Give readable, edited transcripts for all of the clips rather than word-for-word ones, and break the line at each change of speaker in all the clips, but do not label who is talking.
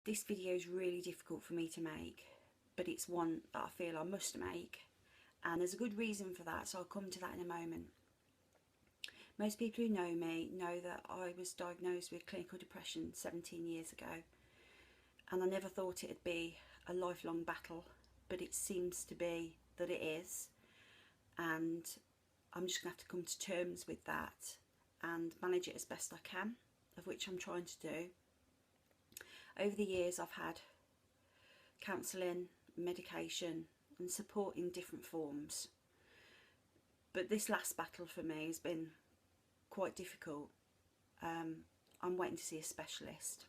This video is really difficult for me to make, but it's one that I feel I must make, and there's a good reason for that, so I'll come to that in a moment. Most people who know me know that I was diagnosed with clinical depression 17 years ago, and I never thought it'd be a lifelong battle, but it seems to be that it is, and I'm just going to have to come to terms with that and manage it as best I can, of which I'm trying to do. Over the years I've had counselling, medication and support in different forms, but this last battle for me has been quite difficult. I'm waiting to see a specialist,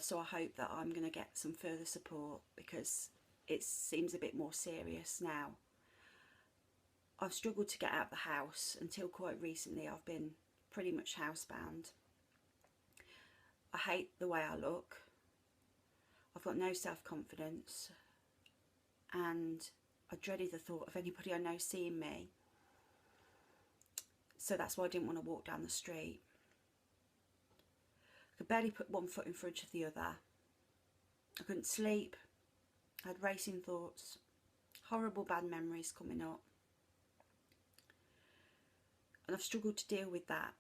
so I hope that I'm going to get some further support because it seems a bit more serious now. I've struggled to get out of the house until quite recently. I've been pretty much housebound. I hate the way I look. I've got no self-confidence, and I dreaded the thought of anybody I know seeing me. So that's why I didn't want to walk down the street. I could barely put one foot in front of the other. I couldn't sleep. I had racing thoughts, horrible bad memories coming up. And I've struggled to deal with that.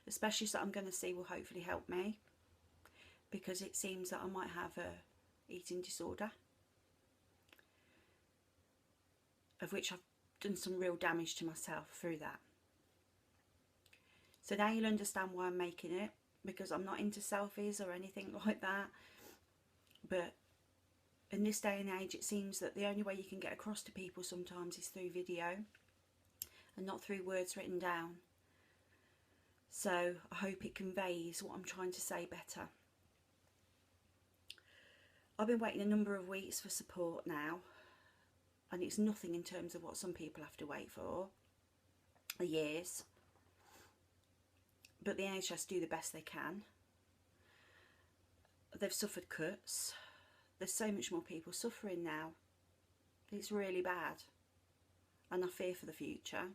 The specialist that I'm going to see will hopefully help me, because it seems that I might have a eating disorder, of which I've done some real damage to myself through that. So now you'll understand why I'm making it, because I'm not into selfies or anything like that, but in this day and age it seems that the only way you can get across to people sometimes is through video and not through words written down. So I hope it conveys what I'm trying to say better. I've been waiting a number of weeks for support now, and it's nothing in terms of what some people have to wait for, years. But the NHS do the best they can. They've suffered cuts. There's so much more people suffering now. It's really bad, and I fear for the future.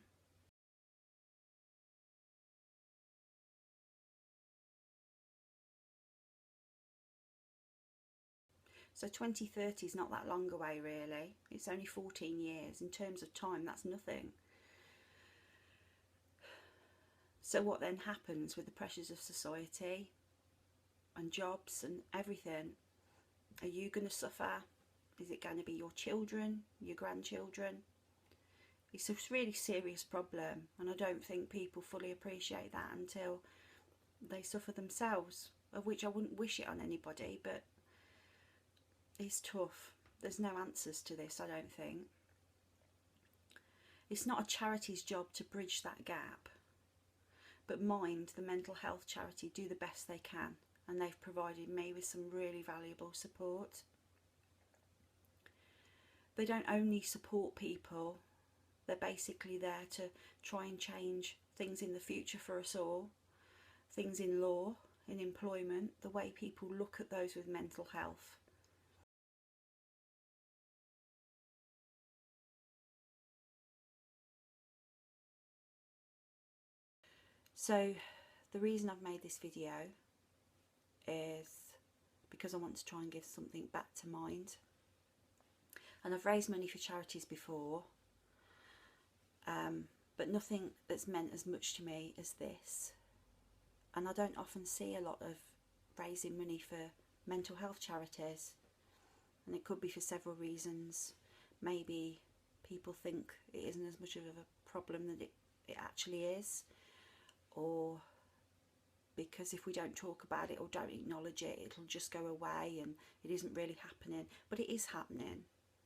So 2030 is not that long away really. It's only 14 years. In terms of time, that's nothing. So what then happens with the pressures of society and jobs and everything? Are you going to suffer? Is it going to be your children, your grandchildren? It's a really serious problem, and I don't think people fully appreciate that until they suffer themselves, of which I wouldn't wish it on anybody, but it's tough. There's no answers to this, I don't think. It's not a charity's job to bridge that gap, but Mind, the mental health charity, do the best they can, and they've provided me with some really valuable support. They don't only support people, they're basically there to try and change things in the future for us all, things in law, in employment, the way people look at those with mental health. So the reason I've made this video is because I want to try and give something back to Mind. And I've raised money for charities before, but nothing that's meant as much to me as this. And I don't often see a lot of raising money for mental health charities, and it could be for several reasons. Maybe people think it isn't as much of a problem that it actually is, or because if we don't talk about it or don't acknowledge it, it'll just go away and it isn't really happening. But it is happening.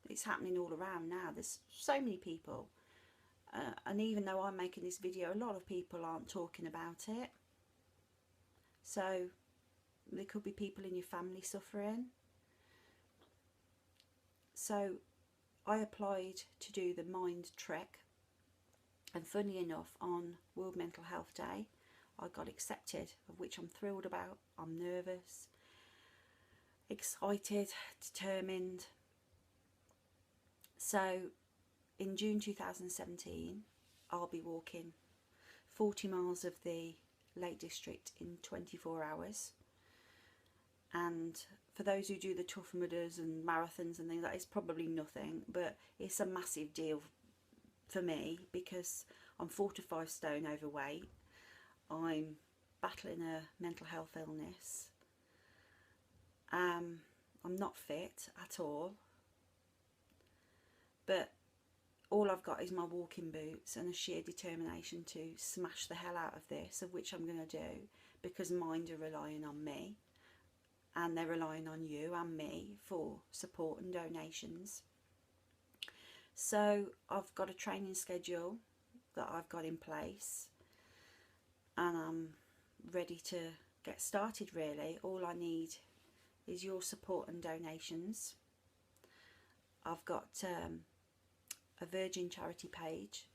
It's happening all around now. There's so many people, and even though I'm making this video, a lot of people aren't talking about it. So there could be people in your family suffering. So I applied to do the Mind Trek, and funny enough, on World Mental Health Day I got accepted, of which I'm thrilled about. I'm nervous, excited, determined. So in June 2017 I'll be walking 40 miles of the Lake District in 24 hours. And for those who do the Tough Mudders and marathons and things, that is probably nothing, but it's a massive deal for me because I'm 4 to 5 stone overweight. I'm battling a mental health illness. I'm not fit at all, but all I've got is my walking boots and a sheer determination to smash the hell out of this, of which I'm going to do, because mind are relying on me, and they're relying on you and me for support and donations. So I've got a training schedule that I've got in place, and I'm ready to get started really. All I need is your support and donations. I've got a Virgin charity page,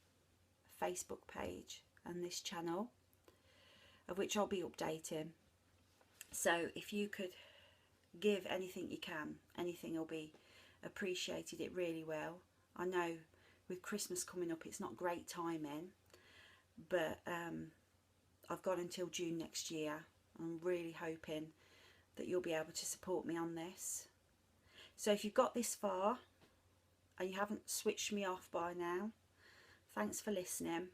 a Facebook page, and this channel, of which I'll be updating. So if you could give anything you can, anything will be appreciated. It really will. I know with Christmas coming up it's not great timing, but I've got until June next year. I'm really hoping that you'll be able to support me on this. So if you've got this far and you haven't switched me off by now, thanks for listening.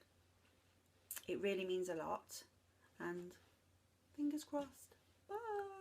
It really means a lot, and fingers crossed. Bye.